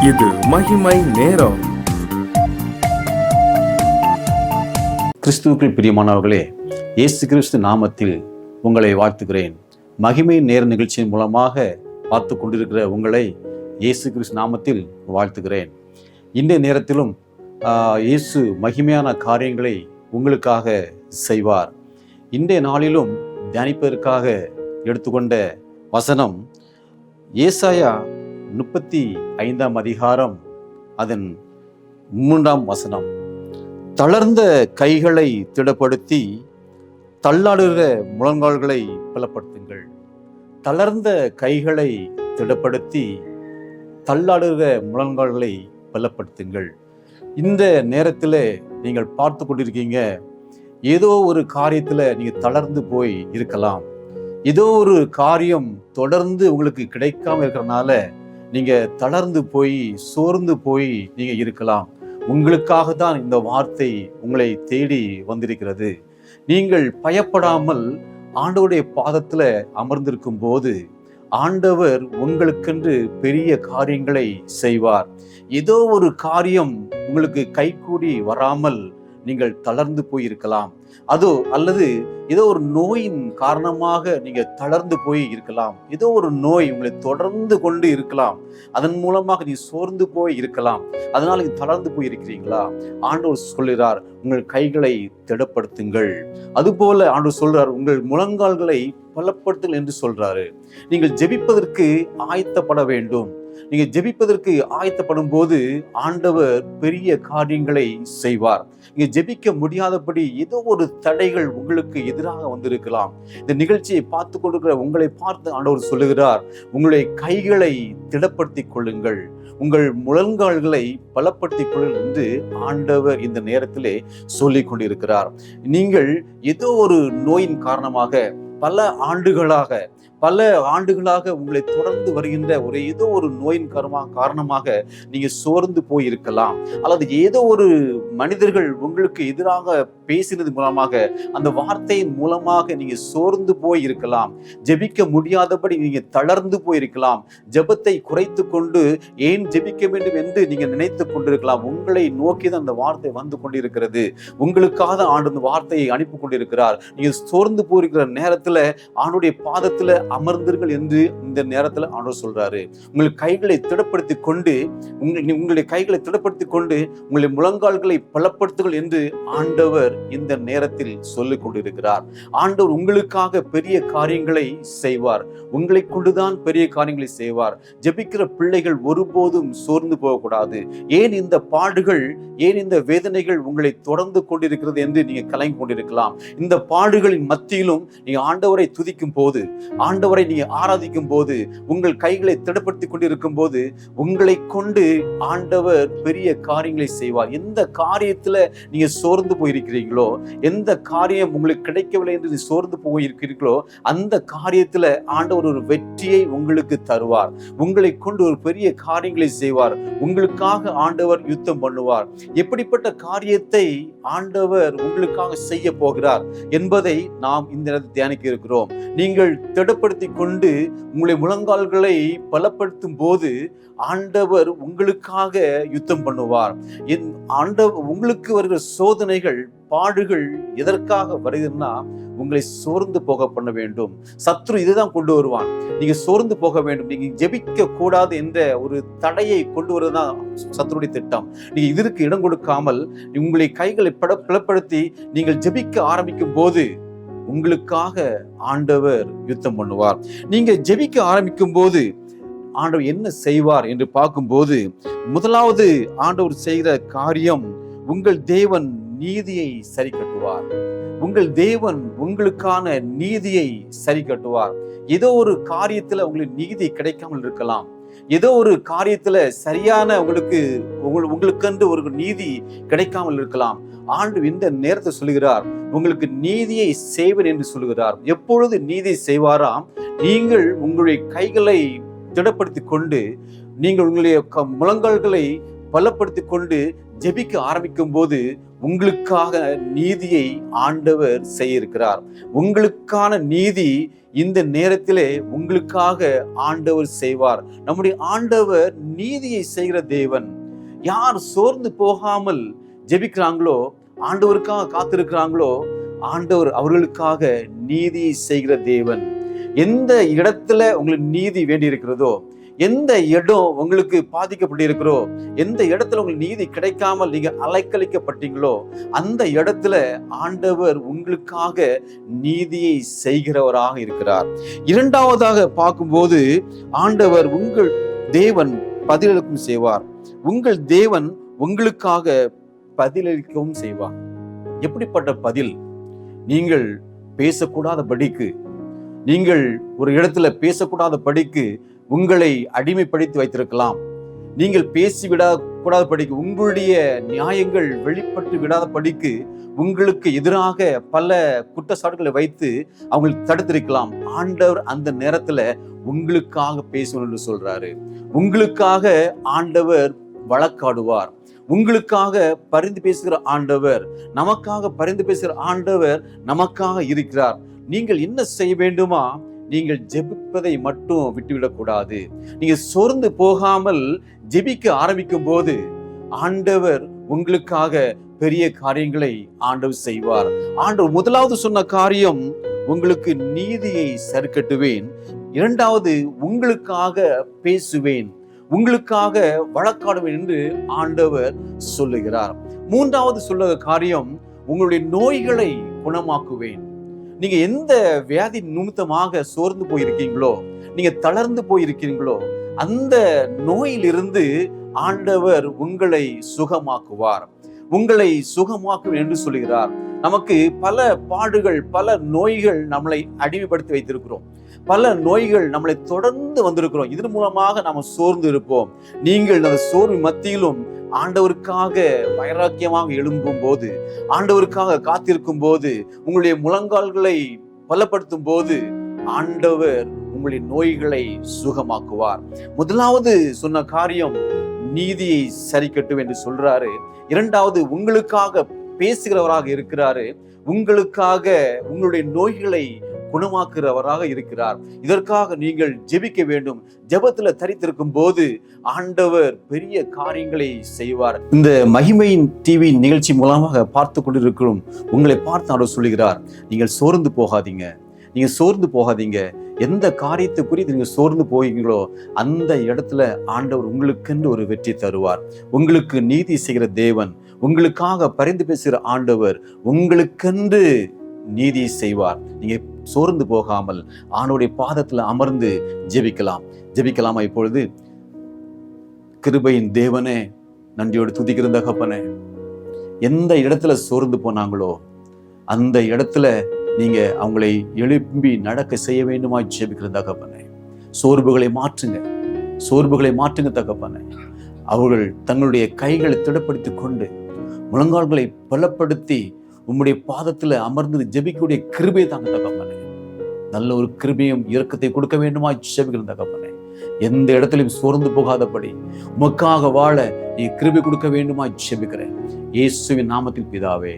இது மகிமை நேரம். கிறிஸ்துவுக்குள் பிரியமானவர்களே, இயேசு கிறிஸ்து நாமத்தில் உங்களை வாழ்த்துகிறேன். மகிமை நேர நிகழ்ச்சியின் மூலமாக பார்த்து கொண்டிருக்கிற உங்களை இயேசு கிறிஸ்து நாமத்தில் வாழ்த்துகிறேன். இந்த நேரத்திலும் இயேசு மகிமையான காரியங்களை உங்களுக்காக செய்வார். இன்றைய நாளிலும் தியானிப்பதற்காக எடுத்துக்கொண்ட வசனம் ஏசாயா 35 அதிகாரம் அதன் 3 வசனம். தளர்ந்த கைகளை திடப்படுத்தி தள்ளாடுகிற முழங்கால்களை பலப்படுத்துங்கள். தளர்ந்த கைகளை திடப்படுத்தி தள்ளாடுகிற முழங்கால்களை பலப்படுத்துங்கள். இந்த நேரத்தில் நீங்கள் பார்த்து கொண்டிருக்கீங்க, ஏதோ ஒரு காரியத்தில் நீங்கள் தளர்ந்து போய் இருக்கலாம். ஏதோ ஒரு காரியம் தொடர்ந்து உங்களுக்கு கிடைக்காம இருக்கிறனால நீங்க தளர்ந்து போய் சோர்ந்து போய் நீங்க இருக்கலாம். உங்களுக்காக தான் இந்த வார்த்தை உங்களை தேடி வந்திருக்கிறது. நீங்கள் பயப்படாமல் ஆண்டவருடைய பாதத்துல அமர்ந்திருக்கும் போது ஆண்டவர் உங்களுக்கென்று பெரிய காரியங்களை செய்வார். ஏதோ ஒரு காரியம் உங்களுக்கு கைகூடி வராமல் நீங்கள் தளர்ந்து போயிருக்கலாம். அல்லது ஏதோ ஒரு நோயின் காரணமாக நீங்க தளர்ந்து போய் இருக்கலாம். ஏதோ ஒரு நோய் உங்களை தொடர்ந்து கொண்டு இருக்கலாம். அதன் மூலமாக நீ சோர்ந்து போய் இருக்கலாம். அதனால நீங்க தளர்ந்து போய் இருக்கிறீங்களா? ஆண்டவர் சொல்கிறார், உங்கள் கைகளை திடப்படுத்துங்கள். அதுபோல ஆண்டவர் சொல்றார், உங்கள் முழங்கால்களை பலப்படுத்துங்கள் என்று சொல்றாரு. நீங்கள் ஜெபிப்பதற்கு ஆயத்தப்பட வேண்டும். நீங்க ஜெபிப்பதற்கு ஆயத்தப்படும் போது ஆண்டவர் பெரிய காரியங்களை செய்வார். நீங்க ஜெபிக்க முடியாதபடி ஏதோ ஒரு தடைகள் உங்களுக்கு எதிராக வந்திருக்கலாம். இந்த நிகழ்ச்சியை பார்த்து கொண்டிருக்கிற உங்களை பார்த்து ஆண்டவர் சொல்லுகிறார், உங்களுடைய கைகளை திடப்படுத்திக் கொள்ளுங்கள், உங்கள் முழங்கால்களை பலப்படுத்திக் கொள்ளுங்கள் என்று ஆண்டவர் இந்த நேரத்திலே சொல்லிக் கொண்டிருக்கிறார். நீங்கள் ஏதோ ஒரு நோயின் காரணமாக பல ஆண்டுகளாக உங்களை தொடர்ந்து வருகின்ற ஏதோ ஒரு நோயின் காரணமாக நீங்க சோர்ந்து போயிருக்கலாம். அல்லது ஏதோ ஒரு மனிதர்கள் உங்களுக்கு எதிராக பேசினது மூலமாக, அந்த வார்த்தையின் மூலமாக நீங்க சோர்ந்து போயிருக்கலாம். ஜெபிக்க முடியாதபடி நீங்க தளர்ந்து போயிருக்கலாம். ஜெபத்தை குறைத்து கொண்டு ஏன் ஜெபிக்க வேண்டும் என்று நீங்க நினைத்து கொண்டிருக்கலாம். உங்களை நோக்கிதான் அந்த வார்த்தை வந்து கொண்டிருக்கிறது. உங்களுக்காக ஆண்டு அந்த வார்த்தையை அனுப்பி கொண்டிருக்கிறார். நீங்க சோர்ந்து போயிருக்கிற நேரத்துல ஆண்டுடைய பாதத்துல அமர்ந்தீர்கள் என்று இந்த நேரத்துல ஆண்டவர் சொல்றாரு. உங்களுடைய கைகளை திடப்படுத்திக் கொண்டு உங்களுடைய முழங்கால்களை பலப்படுத்துங்கள் என்று ஆண்டவர் இந்த நேரத்தில் சொல்லிக் கொண்டிருக்கிறார். ஆண்டவர் உங்களுக்காக பெரிய காரியங்களை செய்வார். உங்களை கொண்டுதான் பெரிய காரியங்களை செய்வார். ஜெபிக்கிற பிள்ளைகள் ஒருபோதும் சோர்ந்து போகக்கூடாது. ஏன் இந்த பாடுகள், ஏன் இந்த வேதனைகள் உங்களை தொடர்ந்து கொண்டிருக்கிறது என்று நீங்க கலங்கி கொண்டிருக்கலாம். இந்த பாடுகளின் மத்தியிலும் நீங்க ஆண்டவரை துதிக்கும் போது, ஆண்டவரை நீங்க ஆராதிக்கும் போது, உங்கள் கைகளை திடப்படுத்திக் கொண்டிருக்கும் போது உங்களை கொண்டு ஆண்டவர் பெரிய காரியங்களை செய்வார். எந்த காரியத்துல நீங்க சோர்ந்து போயிருக்கிறீங்களோ, எந்த காரியம் உங்களுக்கு கிடைக்கவில்லை என்று சோர்ந்து போயிருக்கிறீர்களோ, அந்த காரியத்துல ஆண்டவர் ஒரு வெற்றியை உங்களுக்கு தருவார். உங்களை கொண்டு ஒரு பெரிய காரியங்களை செய்வார். உங்களுக்காக ஆண்டவர் யுத்தம் பண்ணுவார். எப்படிப்பட்ட காரியத்தை ஆண்டவர் உங்களுக்காக செய்ய போகிறார் என்பதை நாம் இந்த நேரத்தில் தியானிக்க இருக்கிறோம். நீங்கள் திடப்படுத்தி கொண்டு உங்களுடைய முழங்கால்களை பலப்படுத்தும் போது ஆண்டவர் உங்களுக்காக யுத்தம் பண்ணுவார். உங்களுக்கு வருகிற சோதனைகள், பாடுகள் எதற்காக வருதுன்னா உங்களை சோர்ந்து போக பண்ண வேண்டும். சத்ரு இதுதான் கொண்டு வருவான். நீங்க சோர்ந்து போக வேண்டும், நீங்க ஜெபிக்க கூடாது என்ற ஒரு தடையை கொண்டு வருவதுதான் சத்ருடைய திட்டம். நீங்க இதற்கு இடம் கொடுக்காமல் உங்களை கைகளை பலப்படுத்தி நீங்கள் ஜெபிக்க ஆரம்பிக்கும் போது உங்களுக்காக ஆண்டவர் யுத்தம் பண்ணுவார். நீங்க ஜெபிக்க ஆரம்பிக்கும் போது ஆண்டவர் என்ன செய்வார் என்று பார்க்கும்போது, முதலாவது ஆண்டவர் செய்கிற காரியம், உங்கள் தேவன் நீதியை சரி கட்டுவார். உங்கள் தேவன் உங்களுக்கான நீதியை சரி கட்டுவார். ஏதோ ஒரு காரியத்துல உங்களுக்கு நீதி கிடைக்காமல் இருக்கலாம். ஏதோ ஒரு காரியத்துல சரியான உங்களுக்கென்று ஒரு நீதி கிடைக்காமல் இருக்கலாம். ஆண்டவர் இந்த நேரத்தை சொல்லுகிறார், உங்களுக்கு நீதியை செய்வேன் என்று சொல்லுகிறார். எப்பொழுது நீதி செய்வாராம்? நீங்கள் உங்களுடைய கைகளை திடப்படுத்திக் கொண்டு, நீங்கள் உங்களுடைய முழங்கால்களை பலப்படுத்திக் கொண்டு ஜெபிக்க ஆரம்பிக்கும் போது உங்களுக்காக நீதியை ஆண்டவர் செய்ய இருக்கிறார். உங்களுக்கான நீதி இந்த நேரத்திலே உங்களுக்காக ஆண்டவர் செய்வார். நம்முடைய ஆண்டவர் நீதியை செய்கிற தேவன். யார் சோர்ந்து போகாமல் ஜெபிக்கிறாங்களோ, ஆண்டவருக்காக காத்திருக்கிறாங்களோ, ஆண்டவர் அவர்களுக்காக நீதியை செய்கிற தேவன். எந்த இடத்துல உங்களுக்கு நீதி வேண்டி இருக்கிறதோ, எந்த இடம் உங்களுக்கு பாதிக்கப்பட்டு இருக்கிறோ, எந்த இடத்துல உங்களுக்கு நீதி கிடைக்காமல் நீங்க அலைக்கழிக்கப்பட்டீங்களோ, அந்த இடத்துல ஆண்டவர் உங்களுக்காக நீதியை செய்கிறவராக இருக்கிறார். இரண்டாவதாக பார்க்கும்போது, ஆண்டவர் உங்கள் தேவன் பதிலளிக்கும் செய்வார். உங்கள் தேவன் உங்களுக்காக பதிலளிக்கவும் செய்வார். எப்படிப்பட்ட பதில்? நீங்கள் பேசக்கூடாத படிக்கு, நீங்கள் ஒரு இடத்துல பேசக்கூடாத படிக்கு உங்களை அடிமைப்படுத்தி வைத்திருக்கலாம். நீங்கள் பேசி விடக்கூடாத படிக்கு, உங்களுடைய நியாயங்கள் வெளிப்பட்டு விடாத படிக்கு உங்களுக்கு எதிராக பல குற்றச்சாட்டுகளை வைத்து அவங்களை தடுத்திருக்கலாம். ஆண்டவர் அந்த நேரத்துல உங்களுக்காக பேசணும் என்று சொல்றாரு. உங்களுக்காக ஆண்டவர் வழக்காடுவார். உங்களுக்காக பரிந்து பேசுகிற ஆண்டவர், நமக்காக பரிந்து பேசுகிற ஆண்டவர் நமக்காக இருக்கிறார். நீங்கள் என்ன செய்ய வேண்டுமா? நீங்கள் ஜெபிப்பதை மட்டும் விட்டுவிடக்கூடாது. நீங்க சோர்ந்து போகாமல் ஜெபிக்க ஆரம்பிக்கும் போது ஆண்டவர் உங்களுக்காக பெரிய காரியங்களை ஆண்டவர் செய்வார். ஆண்டவர் முதலாவது சொன்ன காரியம், உங்களுக்கு நீதியை சரிக்கட்டுவேன். இரண்டாவது, உங்களுக்காக பேசுவேன், உங்களுக்காக வழக்காடுவேன் என்று ஆண்டவர் சொல்லுகிறார். மூன்றாவது சொல்ல காரியம், உங்களுடைய நோய்களை குணமாக்குவேன். நீங்க எந்த வியாதி நிமித்தமாக சோர்ந்து போயிருக்கீங்களோ, நீங்க தளர்ந்து போயிருக்கீங்களோ, அந்த நோயிலிருந்து ஆண்டவர் உங்களை சுகமாக்குவார். உங்களை சுகமாக்குவேன் என்று சொல்லுகிறார். நமக்கு பல பாடுகள், பல நோய்கள் நம்மளை அடிமைப்படுத்தி வைத்திருக்கிறோம். பல நோய்கள் நம்மளை தொடர்ந்து வந்திருக்கிறோம். இதன் மூலமாக நாம் சோர்ந்து இருப்போம். நீங்கள் அந்த சோர்வு மத்தியிலும் ஆண்டவருக்காக வைராக்கியமாக எழும்பும் போது, ஆண்டவருக்காக காத்திருக்கும் போது, உங்களுடைய முழங்கால்களை பலப்படுத்தும் போது ஆண்டவர் உங்களுடைய நோய்களை சுகமாக்குவார். முதலாவது சொன்ன காரியம், நீதியை சரிக்கட்டும் என்று சொல்றாரு. இரண்டாவது, உங்களுக்காக பேசுகிறவராக இருக்கிறாரு. உங்களுக்காக உங்களுடைய நோய்களை குணமாக்குறவராக இருக்கிறார். இதற்காக நீங்கள் ஜெபிக்க வேண்டும். ஜெபத்துல தரித்திருக்கும் போது ஆண்டவர் பெரிய காரியங்களை செய்வார். இந்த மகிமையின் டிவி நிகழ்ச்சி மூலமாக பார்த்து கொண்டிருக்கிறோம் உங்களை பார்த்து அவர் சொல்லுகிறார், நீங்கள் சோர்ந்து போகாதீங்க, நீங்க சோர்ந்து போகாதீங்க. எந்த காரியத்தை குறித்து நீங்க சோர்ந்து போவீங்களோ அந்த இடத்துல ஆண்டவர் உங்களுக்கென்று ஒரு வெற்றி தருவார். உங்களுக்கு நீதி செய்கிற தேவன், உங்களுக்காக பரிந்து பேசுகிற ஆண்டவர் உங்களுக்கென்று நீதி செய்வார். நீங்க சோர்ந்து போகாமல் ஆண்டவருடைய பாதத்துல அமர்ந்து ஜெபிக்கலாமா? இப்பொழுது கிருபையின் தேவனே, நன்றியோடு துதிக்கிற தகப்பனே, எந்த இடத்துல சோர்ந்து போனாங்களோ அந்த இடத்துல நீங்க அவங்களை எழுப்பி நடக்க செய்ய வேண்டுமா ஜெபிக்கிற தகப்பனே. சோர்வுகளை மாற்றுங்க தகப்பனே. அவர்கள் தங்களுடைய கைகளை திடப்படுத்திக் கொண்டு முழங்கால்களை பலப்படுத்தி உம்முடைய பாதத்துல அமர்ந்து ஜெபிக்கக்கூடிய கிருபையை தாங்க தகப்பனே. நல்ல ஒரு கிருபையும் இரக்கத்தை கொடுக்க வேண்டுமா ஜெபிக்கிற தகப்பனே. எந்த இடத்திலும் சோர்ந்து போகாதபடி உமக்காக வாழ நீ கிருபை கொடுக்க வேண்டுமா ஜெபிக்கிறேன். இயேசுவின் நாமத்தில் பிதாவே.